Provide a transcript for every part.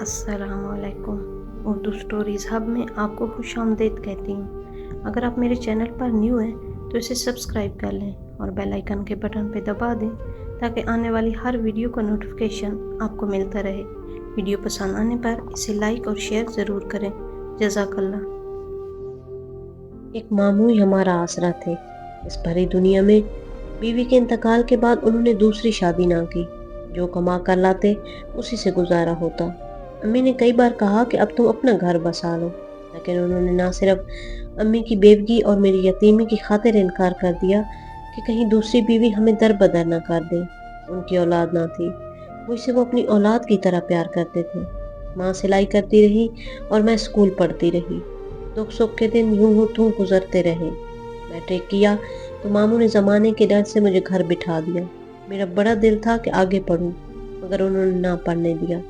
अस्सलाम वालेकुम। Urdu stories hub में आपको खुश आमदीद कहती हूँ। अगर आप मेरे चैनल पर न्यू हैं तो इसे सब्सक्राइब कर लें और बेल आइकन के बटन पर दबा दें ताकि आने वाली हर वीडियो का नोटिफिकेशन आपको मिलता रहे। वीडियो पसंद आने पर इसे लाइक और शेयर ज़रूर करें। जज़ाकल्लाह। एक मामू ही हमारा आसरा थे। इस भरी दुनिया में बीवी के इंतकाल के बाद उन्होंने दूसरी शादी ना की। जो कमा कर लाते उसी से गुजारा होता। अम्मी ने कई बार कहा कि अब तुम अपना घर बसा लो, लेकिन उन्होंने ना सिर्फ अम्मी की बेवगी और मेरी यतीमी की खातिर इनकार कर दिया कि कहीं दूसरी बीवी हमें दर बदर न कर दे। उनकी औलाद ना थी, मुझसे वो अपनी औलाद की तरह प्यार करते थे। माँ सिलाई करती रही और मैं स्कूल पढ़ती रही। दुख सुख के दिन यूं तूं गुजरते रहे। मैट्रिक किया तो मामू ने जमाने के डर से मुझे घर बिठा दिया। मेरा बड़ा दिल था कि आगे पढूं, मगर उन्होंने ना पढ़ने दिया।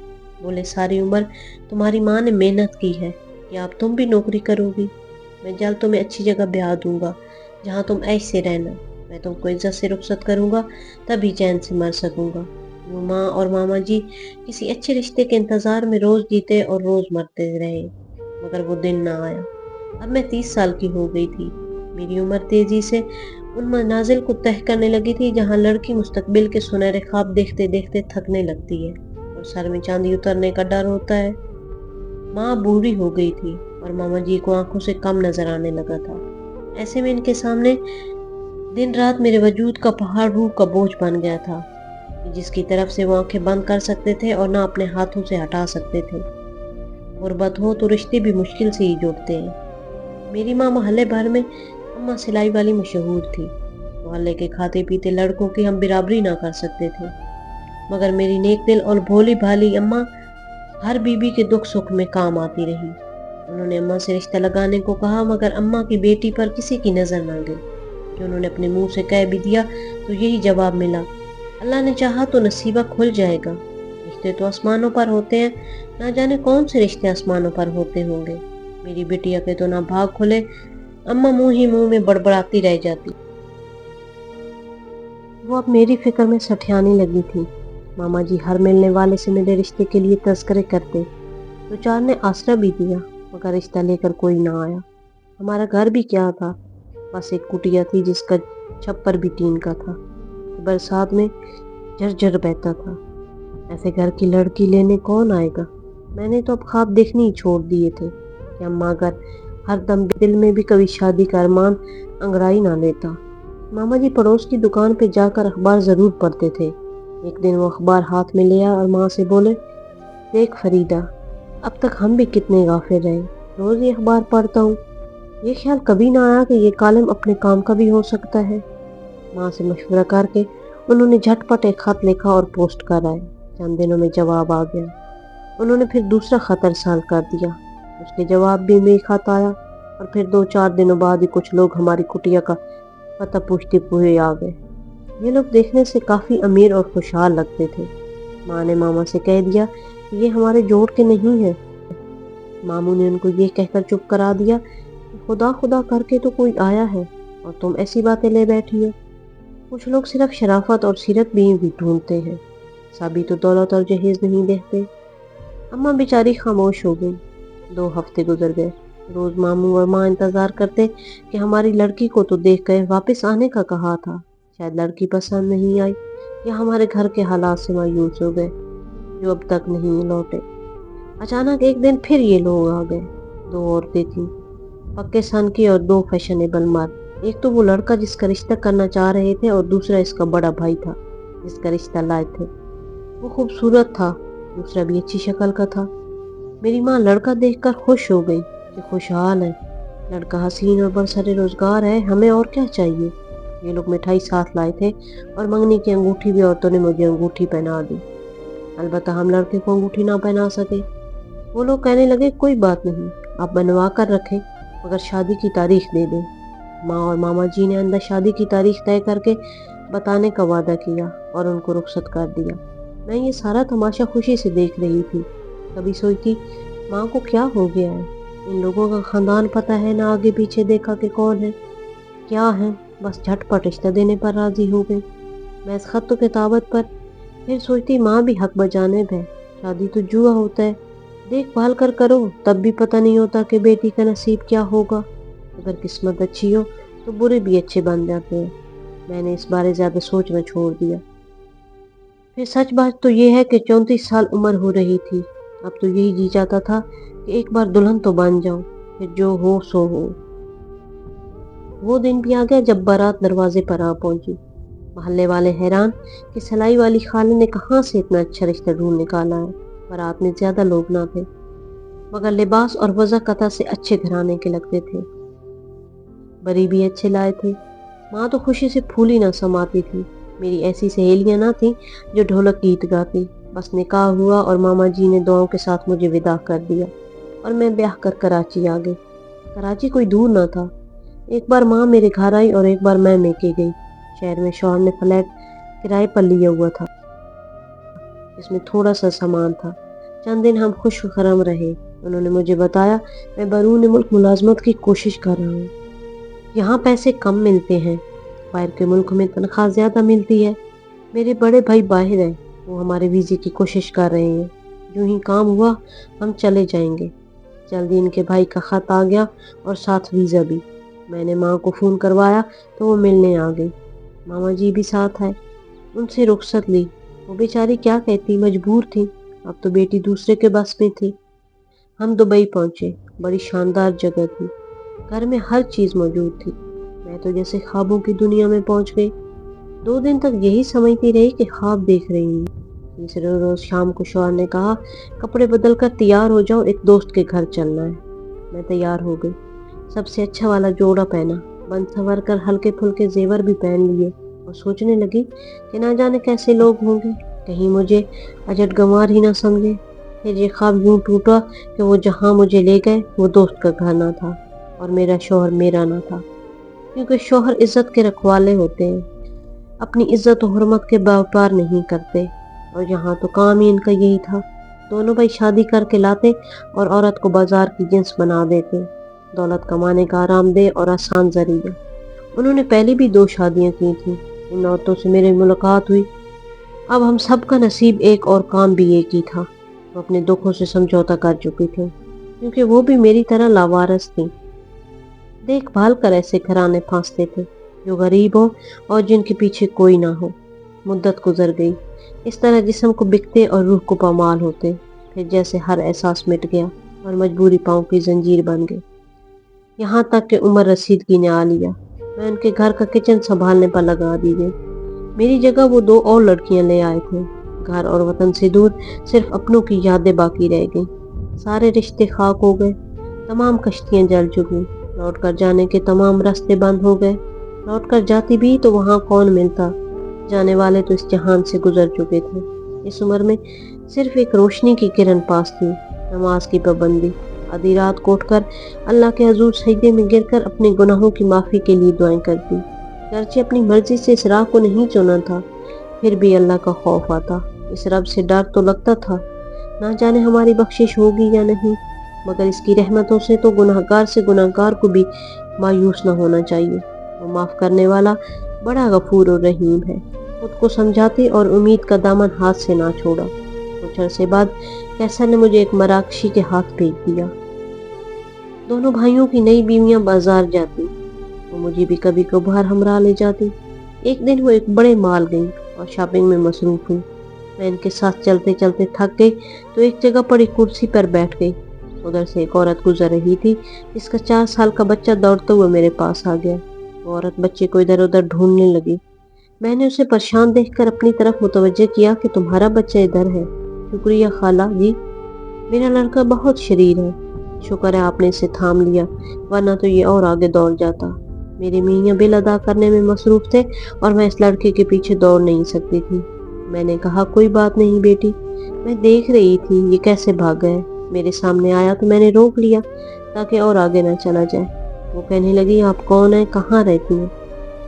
बोले सारी उम्र तुम्हारी माँ ने मेहनत की है, या अब तुम भी नौकरी करोगी? मैं जल्द तुम्हें अच्छी जगह ब्याह दूंगा जहाँ तुम ऐसे रहना। मैं तुमको इज्जत से रुखसत करूंगा, तभी चैन से मर सकूंगा। यूं माँ और मामा जी किसी अच्छे रिश्ते के इंतजार में रोज जीते और रोज मरते रहे, मगर वो दिन ना आया। अब मैं 30 साल की हो गई थी। मेरी उम्र तेजी से उन मनाजिल को तय करने लगी थी जहाँ लड़की मुस्तकबिल के सुनहरे ख्वाब देखते देखते थकने लगती है और सर में चांदी उतरने का डर होता है। माँ बूढ़ी हो गई थी और मामा जी को आंखों से कम नजर आने लगा था। ऐसे में इनके सामने दिन रात मेरे वजूद का पहाड़ रूह का बोझ बन गया था, जिसकी तरफ से वो आंखें बंद कर सकते थे और ना अपने हाथों से हटा सकते थे। गुर्बत हो तो रिश्ते भी मुश्किल से ही जुड़ते हैं। मेरी माँ मोहल्ले भर में अम्मा सिलाई वाली मशहूर थी। मोहल्ले के खाते पीते लड़कों की हम बिराबरी ना कर सकते थे, मगर मेरी नेक दिल और भोली भाली अम्मा हर बीबी के दुख सुख में काम आती रही। उन्होंने अम्मा से रिश्ता लगाने को कहा, मगर अम्मा की बेटी पर किसी की नजर ना गई। कि उन्होंने अपने मुंह से कह भी दिया तो यही जवाब मिला, अल्लाह ने चाहा तो नसीबा खुल जाएगा। रिश्ते तो आसमानों पर होते हैं, ना जाने कौन से रिश्ते आसमानों पर होते होंगे। मेरी बिटिया के तो ना भाग खुले। अम्मा मुंह ही मुंह में बड़बड़ाती रह जाती। वो अब मेरी फिक्र में सठियाने लगी थी। मामा जी हर मिलने वाले से मेरे रिश्ते के लिए तस्करे करते। दो चार ने आसरा भी दिया, मगर रिश्ता लेकर कोई ना आया। हमारा घर भी क्या था, बस एक कुटिया थी जिसका छप्पर भी टीन का था। बरसात में झरझर बहता था। ऐसे घर की लड़की लेने कौन आएगा? मैंने तो अब ख्वाब देखने ही छोड़ दिए थे कि अम्मा अगर हर दम दिल में भी कभी शादी का अरमान अंगड़ाई ना लेता। मामा जी पड़ोस की दुकान पे जाकर अखबार जरूर पढ़ते थे। एक दिन वो अखबार हाथ में लिया और माँ से बोले, देख फरीदा, अब तक हम भी कितने गाफिल रहे। रोज ये अखबार पढ़ता हूँ, ये ख्याल कभी ना आया कि ये कालम अपने काम का भी हो सकता है। माँ से मशवरा करके उन्होंने झटपट एक खत लिखा और पोस्ट कराया। चंद दिनों में जवाब आ गया। उन्होंने फिर दूसरा खत अरसाल कर दिया। उसके जवाब भी में खत आया और फिर 2-4 दिनों बाद ही कुछ लोग हमारी कुटिया का पता पूछते हुए आ गए। ये लोग देखने से काफी अमीर और खुशहाल लगते थे। माँ ने मामा से कह दिया कि ये हमारे जोड़ के नहीं है। मामू ने उनको ये कहकर चुप करा दिया कि खुदा खुदा करके तो कोई आया है और तुम ऐसी बातें ले बैठी हो। कुछ लोग सिर्फ शराफत और सीरत भी ढूंढते हैं, सभी तो दौलत और जहेज नहीं देखते। अम्मा बेचारी खामोश हो गई। 2 हफ्ते गुजर गए। रोज मामू और माँ इंतजार करते कि हमारी लड़की को तो देख कर वापस आने का कहा था। शायद लड़की पसंद नहीं आई या हमारे घर के हालात से मायूस हो गए, जो अब तक नहीं लौटे। अचानक एक दिन फिर ये लोग आ गए। 2 औरतें थीं, पक्के सन की और 2 फैशनेबल मर्द। एक तो वो लड़का जिसका रिश्ता करना चाह रहे थे और दूसरा इसका बड़ा भाई था जिसका रिश्ता लाए थे। वो खूबसूरत था, दूसरा भी अच्छी शक्ल का था। मेरी माँ लड़का देखकर खुश हो गई कि खुशहाल है, लड़का हसीन और बरसरे रोजगार है, हमें और क्या चाहिए। ये लोग मिठाई साथ लाए थे और मंगनी की अंगूठी भी औरतों ने मुझे अंगूठी पहना दी। अलबत्ता हम लड़के को अंगूठी ना पहना सके। वो लोग कहने लगे कोई बात नहीं, आप बनवा कर रखें, मगर शादी की तारीख दे दें। माँ और मामा जी ने अंदर शादी की तारीख तय करके बताने का वादा किया और उनको रुखसत कर दिया। मैं ये सारा तमाशा खुशी से देख रही थी। कभी सोचती माँ को क्या हो गया है, इन लोगों का खानदान पता है ना, आगे पीछे देखा कि कौन है क्या है, बस झटपट रिश्ता देने पर राजी हो गई। मैं इस खत किताबत पर फिर सोचती माँ भी हक बजानिब है, शादी तो जुआ होता है, دیکھ بھال کر کرو، تب بھی پتہ نہیں ہوتا کہ بیٹی کا نصیب کیا ہوگا۔ اگر قسمت اچھی ہو تو برے بھی اچھے بن جاتے ہیں۔ میں نے اس بارے زیادہ سوچنا چھوڑ دیا۔ پھر سچ بات تو یہ ہے کہ 34 سال عمر ہو رہی تھی۔ اب تو یہی جی چاہتا تھا کہ ایک بار دلہن تو بن جاؤں، پھر جو ہو سو ہو۔ وہ دن بھی آ گیا جب بارات دروازے پر آ پہنچی۔ محلے والے حیران کہ سلائی والی خالہ نے کہاں سے اتنا اچھا رشتہ ڈھونڈ نکالا ہے۔ بارات میں زیادہ لوگ نہ تھے، مگر لباس اور وضع قطع سے اچھے گھرانے کے لگتے تھے۔ بری بھی اچھے لائے تھے۔ ماں تو خوشی سے پھولی نہ سماتی تھی۔ میری ایسی سہیلیاں نہ تھیں جو ڈھولک گیت گاتی۔ بس نکاح ہوا اور ماما جی نے دعاؤں کے ساتھ مجھے وداع کر دیا اور میں بیاہ کر کراچی آ گئی۔ کراچی کوئی دور نہ تھا۔ ایک بار ماں میرے گھر آئی اور ایک بار میں میکے گئی۔ شہر میں شوہر نے فلیٹ کرائے پر لیا ہوا تھا، جس میں تھوڑا سا سامان تھا۔ چند دن ہم خوش خرم رہے۔ انہوں نے مجھے بتایا میں بیرون ملک ملازمت کی کوشش کر رہا ہوں۔ یہاں پیسے کم ملتے ہیں، باہر کے ملک میں تنخواہ زیادہ ملتی ہے۔ میرے بڑے بھائی باہر ہیں، وہ ہمارے ویزے کی کوشش کر رہے ہیں۔ جو ہی کام ہوا ہم چلے جائیں گے۔ جلدی ان کے بھائی کا خط آ گیا اور ساتھ ویزا بھی۔ میں نے ماں کو فون کروایا تو وہ ملنے آ گئی۔ ماما جی بھی ساتھ آئے۔ ان سے رخصت لی۔ وہ بیچاری کیا کہتی، مجبور تھی۔ اب تو بیٹی دوسرے کے بس میں تھی۔ ہم دبئی پہنچے۔ بڑی شاندار جگہ تھی۔ گھر میں ہر چیز موجود تھی۔ میں تو جیسے خوابوں کی دنیا میں پہنچ گئی۔ 2 دن تک یہی سمجھتی رہی کہ خواب دیکھ رہی ہوں۔ تیسرے روز شام کو شوہر نے کہا کپڑے بدل کر تیار ہو جاؤ، ایک دوست کے گھر چلنا ہے۔ میں تیار ہو گئی۔ سب سے اچھا والا جوڑا پہنا، بن سنور کر ہلکے پھلکے زیور بھی پہن لیے اور سوچنے لگی کہ نہ جانے کیسے لوگ ہوں گے، کہیں مجھے اجٹ گنوار ہی نہ سمجھے۔ پھر یہ خواب یوں ٹوٹا کہ وہ جہاں مجھے لے گئے وہ دوست کا گھر نہ تھا اور میرا شوہر میرا نہ تھا، کیونکہ شوہر عزت کے رکھوالے ہوتے ہیں، اپنی عزت و حرمت کے بیوپار نہیں کرتے، اور یہاں تو کام ہی ان کا یہی تھا۔ دونوں بھائی شادی کر کے لاتے اور عورت کو بازار کی جنس بنا دیتے، دولت کمانے کا آرام دہ اور آسان ذریعہ۔ انہوں نے پہلے بھی 2 شادیاں کی تھیں۔ ان عورتوں سے میری ملاقات ہوئی۔ اب ہم سب کا نصیب ایک اور کام بھی ایک ہی تھا۔ وہ اپنے دکھوں سے سمجھوتا کر چکی تھیں، کیونکہ وہ بھی میری طرح لاوارث تھیں۔ دیکھ بھال کر ایسے گھرانے پھانستے تھے جو غریب ہوں اور جن کے پیچھے کوئی نہ ہو۔ مدت گزر گئی۔ اس طرح جسم کو بکتے اور روح کو پامال ہوتے۔ پھر جیسے ہر احساس مٹ گیا اور مجبوری پاؤں کی زنجیر بن گئی۔ یہاں تک کہ عمر رسیدگی نے آ لیا۔ میں ان کے گھر کا کچن سنبھالنے پر لگا دی گئی۔ میری جگہ وہ 2 اور لڑکیاں لے آئے تھے۔ گھر اور وطن سے دور صرف اپنوں کی یادیں باقی رہ گئیں۔ سارے رشتے خاک ہو گئے، تمام کشتیاں جل چکی، لوٹ کر جانے کے تمام راستے بند ہو گئے۔ لوٹ کر جاتی بھی تو وہاں کون ملتا، جانے والے تو اس جہان سے گزر چکے تھے۔ اس عمر میں صرف ایک روشنی کی کرن پاس تھی، نماز کی پابندی۔ آدھی رات کو اٹھ کر اللہ کے حضور سجدے میں گر کر اپنے گناہوں کی معافی کے لیے دعائیں کرتی۔ گرچہ اپنی مرضی سے اس راہ کو نہیں چنا تھا، پھر بھی اللہ کا خوف آتا۔ اس رب سے ڈر تو لگتا تھا، نہ جانے ہماری بخشش ہوگی یا نہیں، مگر اس کی رحمتوں سے تو گناہگار سے گناہگار کو بھی مایوس نہ ہونا چاہیے۔ وہ معاف کرنے والا بڑا غفور اور رحیم ہے۔ خود کو سمجھاتی اور امید کا دامن ہاتھ سے نہ چھوڑا۔ کچھ عرصے بعد کیسر نے مجھے ایک مراکشی کے ہاتھ بھیج دیا۔ دونوں بھائیوں کی نئی بیویاں بازار جاتی، وہ مجھے بھی کبھی کبھار ہمراہ لے جاتی۔ ایک دن وہ ایک بڑے مال گئیں اور شاپنگ میں مصروف ہوئی۔ میں ان کے ساتھ چلتے چلتے تھک گئی تو ایک جگہ پڑی کرسی پر بیٹھ گئی۔ ادھر سے ایک عورت گزر رہی تھی جس کا 4 سال کا بچہ دوڑتے ہوئے میرے پاس آ گیا۔ وہ عورت بچے کو ادھر ادھر ڈھونڈنے لگی۔ میں نے اسے پریشان دیکھ کر اپنی طرف متوجہ کیا کہ تمہارا بچہ ادھر ہے۔ شکریہ خالہ جی، میرا لڑکا بہت شریر ہے، شکر ہے آپ نے اسے تھام لیا، ورنہ تو یہ اور آگے دوڑ جاتا۔ میرے میاں بل ادا کرنے میں مصروف تھے اور میں اس لڑکے کے پیچھے دوڑ نہیں سکتی تھی۔ میں نے کہا کوئی بات نہیں بیٹی، میں دیکھ رہی تھی یہ کیسے بھاگا ہے، میرے سامنے آیا تو میں نے روک لیا تاکہ اور آگے نہ چلا جائے۔ وہ کہنے لگی آپ کون ہیں، کہاں رہتی ہیں؟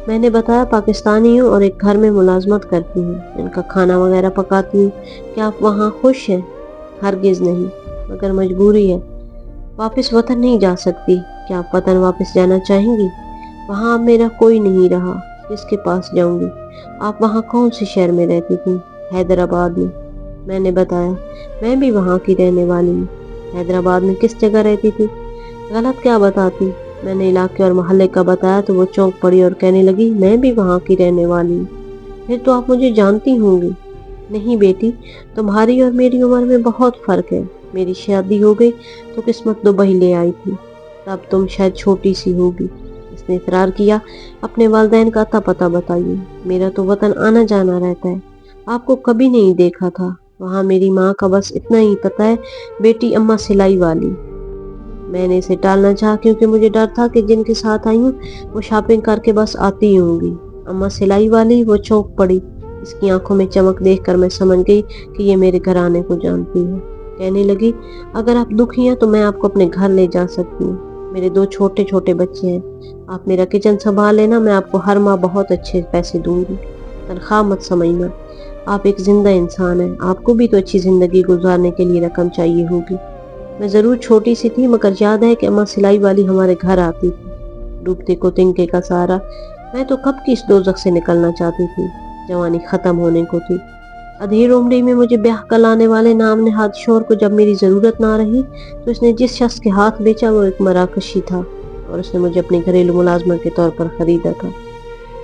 میں نے بتایا پاکستانی ہوں اور ایک گھر میں ملازمت کرتی ہوں، ان کا کھانا وغیرہ پکاتی ہوں۔ کیا آپ وہاں خوش ہیں؟ ہرگز نہیں، مگر مجبوری ہے، واپس وطن نہیں جا سکتی۔ کیا آپ وطن واپس جانا چاہیں گی؟ وہاں اب میرا کوئی نہیں رہا، کس کے پاس جاؤں گی؟ آپ وہاں کون سے شہر میں رہتی تھی؟ حیدرآباد میں۔ میں نے بتایا میں بھی وہاں کی رہنے والی ہوں۔ हैदराबाद में किस जगह रहती थी? गलत क्या बताती? मैंने इलाके और मोहल्ले का बताया तो वो चौंक पड़ी और कहने लगी, मैं भी वहाँ की रहने वाली हूँ। फिर तो आप मुझे जानती होंगी। नहीं बेटी, तुम्हारी और मेरी उम्र में बहुत फर्क है। मेरी शादी हो गई तो किस्मत दुबई ले आई थी, तब तुम शायद छोटी सी होगी। इसने इतरार किया, अपने वालिदैन का अता पता बताइए। मेरा तो वतन आना जाना रहता है, आपको कभी नहीं देखा था। वहाँ मेरी माँ का बस इतना ही पता है, बेटी अम्मा सिलाई वाली। मैंने इसे टालना चाहा क्योंकि मुझे डर था कि जिनके साथ आई हूँ वो शॉपिंग करके बस आती ही होंगी। अम्मा सिलाई वाली? वो चौंक पड़ी। इसकी आंखों में चमक देखकर मैं समझ गई कि ये मेरे घर आने को जानती है। कहने लगी, अगर आप दुखी हैं तो मैं आपको अपने घर ले जा सकती हूँ। मेरे 2 छोटे छोटे बच्चे हैं, आप मेरा किचन संभाल लेना, मैं आपको हर माह बहुत अच्छे पैसे दूंगी। तनख्वाह मत समझना, आप एक जिंदा इंसान हैं, आपको भी तो अच्छी जिंदगी गुजारने के लिए रकम चाहिए होगी। मैं जरूर छोटी सी थी, मगर याद है कि अम्मा सिलाई वाली हमारे घर आती थी। डूबते को तिनके का सहारा। मैं तो कब की इस दोजख से निकलना चाहती थी, जवानी खत्म होने को थी। अधेड़ उम्री में मुझे ब्याह कराने वाले नाम नहाद शोर को जब मेरी जरूरत ना रही तो इसने जिस शख्स के हाथ बेचा वो एक मराकशी था और उसने मुझे अपने घरेलू मुलाजमा के तौर पर खरीदा था।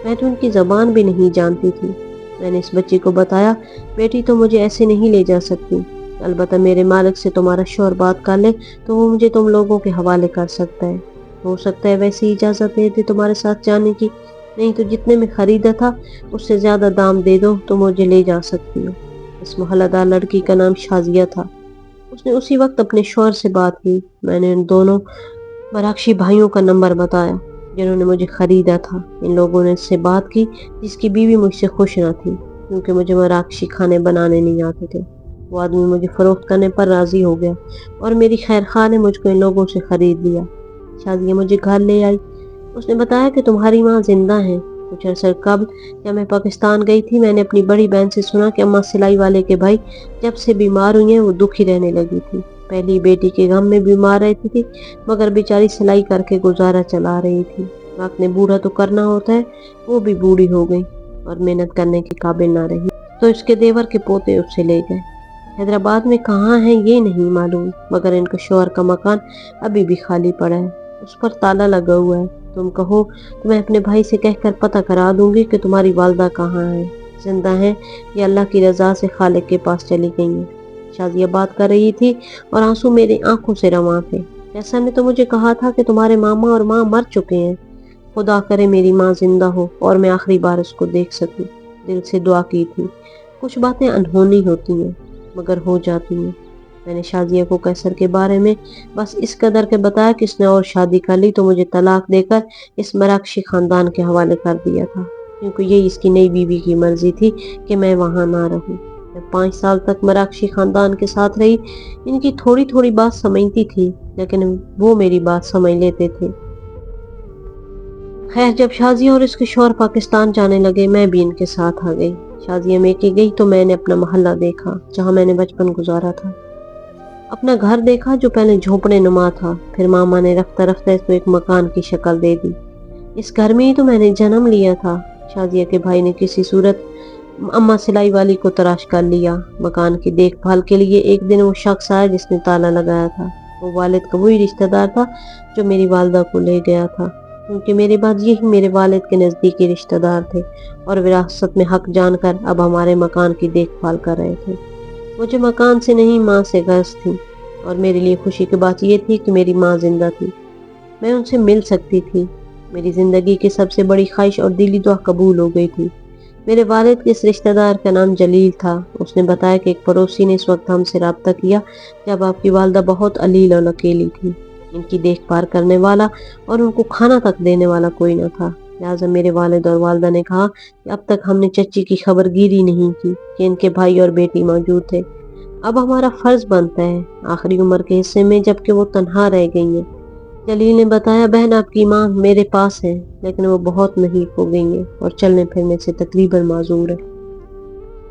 मैं तो उनकी जबान भी नहीं जानती थी। मैंने इस बच्ची को बताया, बेटी तो मुझे ऐसे नहीं ले जा सकती, अलबत्ता मेरे मालिक से तुम्हारा शौहर बात कर ले तो वो मुझे तुम लोगों के हवाले कर सकता है। हो सकता है वैसी इजाजत दे दे तुम्हारे साथ जाने की, नहीं तो जितने में खरीदा था उससे ज्यादा दाम दे दो तो मुझे ले जा सकती हो। इस मोहल्लादार लड़की का नाम शाजिया था। उसने उसी वक्त अपने शौहर से बात की। मैंने इन दोनों मराकशी भाइयों का नंबर बताया जिन्होंने मुझे खरीदा था। इन लोगों ने इससे बात की जिसकी बीवी मुझसे खुश न थी क्योंकि मुझे मराकशी खाने बनाने नहीं आते थे। वो आदमी मुझे फरोख्त करने पर राजी हो गया और मेरी खैर खां ने मुझको इन लोगों से खरीद लिया। शाजिया मुझे घर ले आई। उसने बताया कि तुम्हारी माँ जिंदा है। कुछ अरसा कबल जब मैं पाकिस्तान गई थी मैंने अपनी बड़ी बहन से सुना कि अम्मा सिलाई वाले के भाई जब से बीमार हुई हैं वो दुखी रहने लगी थी। पहली बेटी के गम में बीमार रहती थी मगर बेचारी सिलाई करके गुजारा चला रही थी। वक्त ने बूढ़ा तो करना होता है, वो भी बूढ़ी हो गई और मेहनत करने के काबिल ना रही तो इसके देवर के पोते उससे ले गए। हैदराबाद में कहाँ है ये नहीं मालूम, मगर इनके शौहर का मकान अभी भी खाली पड़ा है, उस पर ताला लगा हुआ है। तुम कहो तो मैं अपने भाई से कहकर पता करा दूंगी कि तुम्हारी वालदा कहाँ है, जिंदा है या अल्लाह की रजा से खालिक के पास चली गई हैं। शाजिया बात कर रही थी और आंसू मेरी आंखों से रवां थे। कैसर ने तो मुझे कहा था कि तुम्हारे मामा और माँ मर चुके हैं। खुदा करे मेरी माँ जिंदा हो और मैं आखिरी बार उसको देख सकूं। दिल से दुआ की थी। कुछ बातें अनहोनी होती हैं मगर हो जाती हैं। मैंने शाजिया को कैसर के बारे में बस इस कदर के बताया कि इसने और शादी कर ली तो मुझे तलाक देकर इस मराकशी खानदान के हवाले कर दिया था क्योंकि यही इसकी नई बीवी की मर्जी थी कि मैं वहां ना रहूं। मैं 5 साल तक मराकशी खानदान के साथ रही। इनकी थोड़ी थोड़ी बात समझती थी लेकिन वो मेरी बात समझ लेते थे। खैर जब शाजिया और इसके शौहर पाकिस्तान जाने लगे मैं भी इनके साथ आ गई। शाजिया मेके गई तो मैंने अपना मोहल्ला देखा जहाँ मैंने बचपन गुजारा था। अपना घर देखा जो पहले झोपड़े नुमा था, फिर मामा ने रफ्ता रफ्ता इसको एक मकान की शक्ल दे दी। इस घर में ही तो मैंने जन्म लिया था। शाजिया के भाई ने किसी सूरत अम्मा सिलाई वाली को तराश कर लिया। मकान की देखभाल के लिए एक दिन वो शख्स आया जिसने ताला लगाया था। वो वालिद का वही रिश्तेदार था जो मेरी वालदा को ले गया था क्योंकि मेरे बाद यही मेरे वालिद के नजदीकी रिश्तेदार थे और विरासत में हक जानकर अब हमारे मकान की देखभाल कर रहे थे। मुझे मकान से नहीं माँ से गर्ज थी और मेरे लिए खुशी की बात यह थी कि मेरी माँ जिंदा थी, मैं उनसे मिल सकती थी। मेरी जिंदगी की सबसे बड़ी ख्वाहिश और दिली दुआ कबूल हो गई थी। मेरे वालिद के इस रिश्तेदार का नाम जलील था। उसने बताया कि एक पड़ोसी ने इस वक्त हमसे रब्ता किया जब आपकी वालदा बहुत अलील और अकेली थी। इनकी देखभाल करने वाला और उनको खाना तक देने वाला कोई न था। लिहाजा मेरे वालिद और वालदा ने कहा कि अब तक हमने चच्ची की खबरगिरी नहीं की कि इनके भाई और बेटी मौजूद थे। अब हमारा फर्ज बनता है, आखिरी उम्र के हिस्से में जबकि वो तन्हा रह गई हैं। जलील ने बताया, बहन आपकी माँ मेरे पास है लेकिन वो बहुत नहीफ हो गई है और चलने फिरने से तकरीबन माजूर है।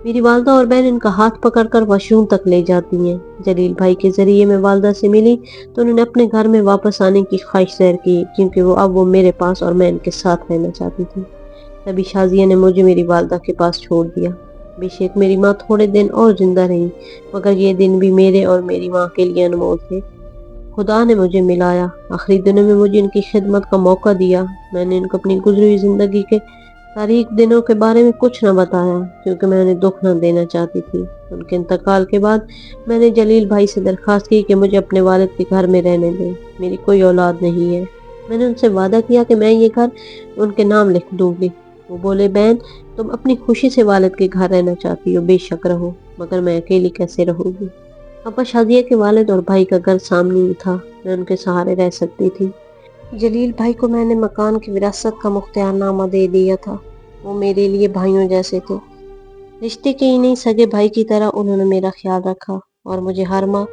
मेरी वालदा और बहन इनका हाथ पकड़कर वॉशरूम तक ले जाती हैं। जलील भाई के जरिए मैं वालदा से मिली तो उन्होंने अपने घर में वापस आने की ख्वाहिश ज़ाहिर की क्योंकि वो मेरे पास और मैं इनके साथ रहना चाहती थी। तभी शाजिया ने मुझे मेरी वालदा के पास छोड़ दिया। بے شک میری ماں تھوڑے دن اور زندہ رہی، مگر یہ دن بھی میرے اور میری ماں کے لیے انمول تھے۔ خدا نے مجھے ملایا، آخری دنوں میں مجھے ان کی خدمت کا موقع دیا۔ میں نے ان کو اپنی گزری ہوئی زندگی کے تاریک دنوں کے بارے میں کچھ نہ بتایا، کیونکہ میں انہیں دکھ نہ دینا چاہتی تھی۔ ان کے انتقال کے بعد میں نے جلیل بھائی سے درخواست کی کہ مجھے اپنے والد کے گھر میں رہنے دیں۔ میری کوئی اولاد نہیں ہے۔ میں نے ان سے وعدہ کیا کہ میں یہ گھر ان کے نام لکھ دوں گی۔ وہ بولے، بہن تم اپنی خوشی سے والد کے گھر رہنا چاہتی ہو، بے شک رہو، مگر میں اکیلی کیسے رہوں گی؟ ابا شادیہ کے والد اور بھائی کا گھر سامنے ہی تھا، میں ان کے سہارے رہ سکتی تھی۔ جلیل بھائی کو میں نے مکان کی وراثت کا مختار نامہ دے دیا تھا۔ وہ میرے لیے بھائیوں جیسے تھے، رشتے کے ہی نہیں سگے بھائی کی طرح انہوں نے میرا خیال رکھا اور مجھے ہر ماہ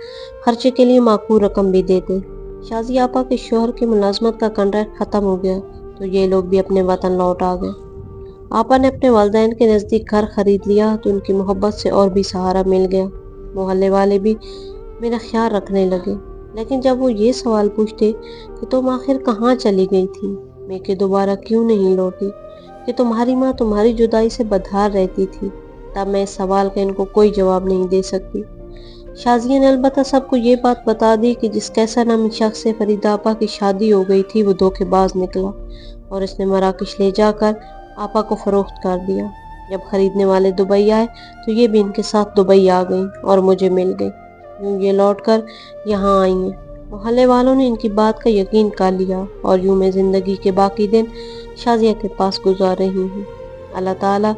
خرچے کے لیے معقول رقم بھی دیتے۔ شازیہ آپا کے شوہر کی ملازمت کا کنٹریکٹ ختم ہو گیا تو یہ لوگ بھی اپنے وطن لوٹ آ گئے۔ آپا نے اپنے والدین کے نزدیک گھر خرید لیا تو ان کی محبت سے اور بھی سہارا مل گیا۔ محلے والے بھی میرا خیال رکھنے لگے، لیکن جب وہ یہ سوال پوچھتے کہ تم آخر کہاں چلی گئی تھی، میں کہ دوبارہ کیوں نہیں لوٹی، کہ تمہاری ماں تمہاری جدائی سے بدحال رہتی تھی، تب میں اس سوال کا ان کو کوئی جواب نہیں دے سکتی۔ شازیہ نے البتہ سب کو یہ بات بتا دی کہ جس کیسر نامی شخص سے فریدہ آپا کی شادی ہو گئی تھی وہ دھوکے باز نکلا اور اس نے مراکش لے جا کر آپا کو فروخت کر دیا۔ جب خریدنے والے دبئی آئے تو یہ بھی ان کے ساتھ دبئی آ گئیں اور مجھے مل گئی۔ یوں یہ لوٹ کر یہاں آئی ہیں۔ محلے والوں نے ان کی بات کا یقین کر لیا اور یوں میں زندگی کے باقی دن شازیہ کے پاس گزار رہی ہوں۔ اللہ تعالیٰ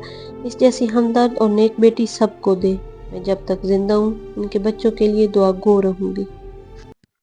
اس جیسی ہمدرد اور نیک بیٹی سب کو دے۔ میں جب تک زندہ ہوں ان کے بچوں کے لیے دعا گو رہوں گی۔